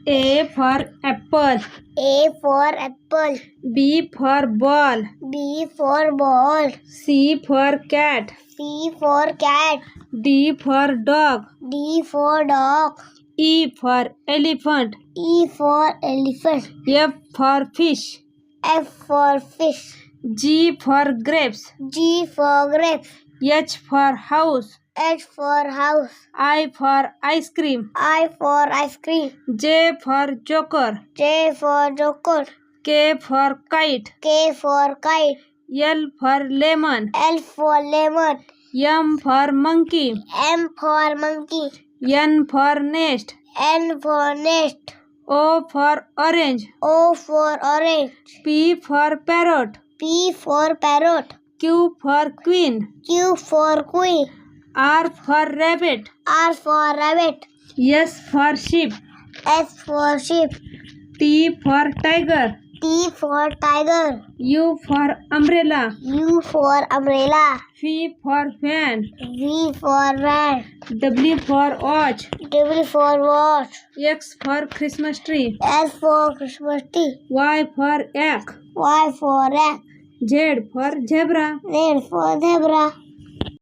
A for apple. A for apple. B for ball. B for ball. C for cat. C for cat. D for dog. D for dog. E for elephant. E for elephant. F for fish. F for fish. G for grapes. G for grapes. H for house. H for house. I for ice cream. I for ice cream. J for joker. J for joker. K for kite. K for kite. L for lemon. L for lemon. M for monkey. M for monkey. N for nest. N for nest. O for orange. O for orange. P for parrot. P for parrot. Q for queen. Q for queen. R for rabbit. R for rabbit. S for sheep. S for sheep. T for tiger. T for tiger. U for umbrella. U for umbrella. V for fan. V for van. W for watch. W for watch. X for Christmas tree. S for Christmas tree. Y for egg. Y for egg. Z for zebra. Z for zebra.